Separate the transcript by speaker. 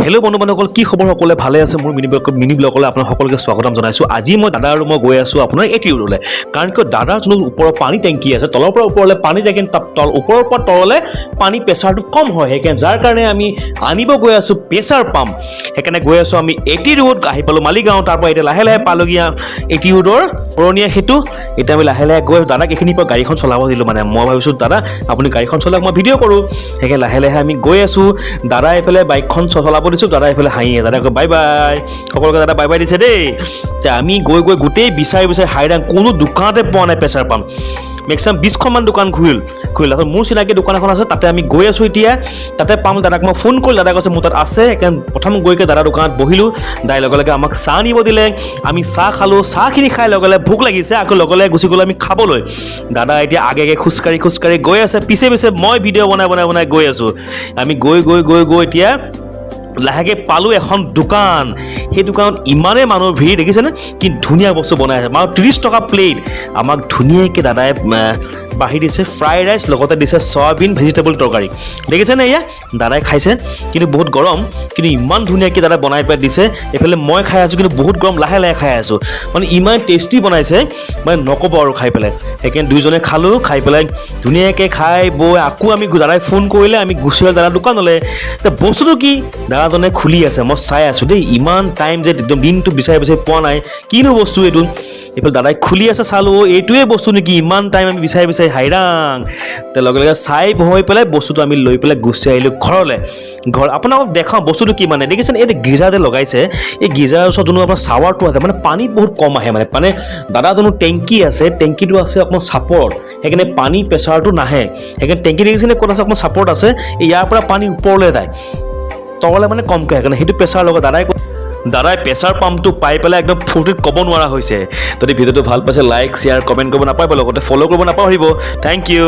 Speaker 1: Hello' বন্ধু বান্ধৱসকল, কি খবৰ? সকলোৱে ভালে আছে? মোৰ মিনি ব্লগলৈ আপোনাক সকলোকে স্বাগতম জনাইছোঁ। আজি মই দাদা আৰু মই গৈ আছোঁ আপোনাৰ এটি ৰোডলৈ, কাৰণ কিয় দাদাৰ যোনটো ওপৰৰ পানী টেংকি আছে, তলৰ পৰা ওপৰলৈ পানী যায়, কিন্তু ওপৰৰ পৰা তললৈ পানী প্ৰেছাৰটো কম হয়, সেইকাৰণে যাৰ কাৰণে আমি আনিব গৈ আছোঁ প্ৰেছাৰ পাম্প। সেইকাৰণে গৈ আছোঁ আমি এটি ৰোড, আহি পালোঁ মালিগাঁও, তাৰ পৰা এতিয়া লাহে লাহে পালোগীয়া এটি ৰোডৰ পুৰণীয়া সেতু। এতিয়া আমি লাহে লাহে গৈ দাদাক এইখিনিৰ পৰা গাড়ীখন চলাব দিলোঁ, মানে মই ভাবিছোঁ দাদা আপুনি গাড়ীখন চলাওক, মই ভিডিঅ' কৰোঁ। সেইকাৰণে লাহে লাহে আমি গৈ আছোঁ, দাদা এইফালে বাইকখন চলাব দিছোঁ, দাদা এইফালে হাঁহি দাদা কয় বাই বাই, সকলোকে দাদা বাই বাই দিছে দেই। এতিয়া আমি গৈ গৈ গোটেই বিচাৰি হাইৰাং কোনো দোকানতে পোৱা নাই প্ৰেছাৰ পাম্প। মেক্সিমাম 20খনমান দোকান ঘূৰিল তাৰপিছত মোৰ চিনাকি দোকান এখন আছে, তাতে আমি গৈ আছোঁ। এতিয়া তাতে পাম, দাদাক মই ফোন কৰিলোঁ, দাদা কৈছে মোৰ তাত আছে। সেইকাৰণে প্ৰথম গৈকে দাদা দোকানত বহিলোঁ, দাই লগে লগে আমাক চাহ নিব দিলে, আমি চাহ খালোঁ। চাহখিনি খাই লগে লগে ভোক লাগিছে, আকৌ লগে লগে গুচি গ'লোঁ আমি খাবলৈ। দাদা এতিয়া আগে আগে খোজকাঢ়ি গৈ আছে, পিছে মই ভিডিঅ' বনাই গৈ আছোঁ। আমি গৈ এতিয়া লাহেকৈ পালোঁ এখন দোকান। সেই দোকানত ইমানেই মানুহৰ ভিৰ দেখিছেনে, কি ধুনীয়া বস্তু বনাই আছে। মাত্ৰ 30 টকা প্লেট আমাক ধুনীয়াকৈ দাদাই বাঢ়ি দিছে, ফ্ৰাইড ৰাইচ লগতে দিছে চয়াবিন ভেজিটেবল তৰকাৰী। দেখিছেনে, এয়া দাদাই খাইছে, কিন্তু বহুত গৰম, কিন্তু ইমান ধুনীয়াকৈ দাদাই বনাই পেলাই দিছে। এইফালে মই খাই আছোঁ, কিন্তু বহুত গৰম, লাহে লাহে খাই আছোঁ, মানে ইমান টেষ্টি বনাইছে, মানে নক'ব আৰু খাই পেলাই। সেইকাৰণে দুইজনে খালোঁ, খাই পেলাই ধুনীয়াকৈ খাই বৈ আকৌ আমি দাদাই ফোন কৰিলে, আমি গুচি গ'লোঁ দাদা দোকানলৈ। এতিয়া বস্তুটো কি, দাদাজনে খুলি আছে, মই চাই আছোঁ দেই, ইমান টাইম যে একদম দিনটো বিচাৰি পোৱা নাই, কিনো বস্তু এইটো। এইফালে দাদাই খুলি আছে, চালোঁ এইটোৱে বস্তু নেকি, ইমান টাইম আমি বিচাৰি হাইৰাং। লগে লগে চাই বহি পেলাই বস্তুটো আমি লৈ পেলাই গুচি আহিলোঁ ঘৰলৈ। আপোনালোকক দেখাওঁ বস্তুটো কি, মানে দেখিছেনে এই গিজাৰ যে লগাইছে, এই গিজাৰৰ ওচৰত যোনটো আপোনাৰ চাৱাৰটো আছে, মানে পানী বহুত কম আহে, মানে দাদা যোনটো টেংকি আছে, টেংকিটো আছে অকণমান চাপৰত, সেইকাৰণে পানী প্ৰেছাৰটো নাহে। সেইকাৰণে টেংকি দেখিছেনে ক'ত আছে, অকণমান চাপৰত আছে, ইয়াৰ পৰা পানী ওপৰলৈ যায়, তললৈ মানে কমকৈ আহে, সেইকাৰণে সেইটো প্ৰেছাৰ লগত দাদাই প্ৰেছাৰ পাম্পটো পাই পেলাই একদম ফূৰ্তিত ক'ব নোৱাৰা হৈছে। যদি ভিডিঅ'টো ভাল পাইছে লাইক শ্বেয়াৰ কমেণ্ট কৰিব নাপাহৰিব, লগতে ফ'ল' কৰিব নাপাহৰিব। Thank U.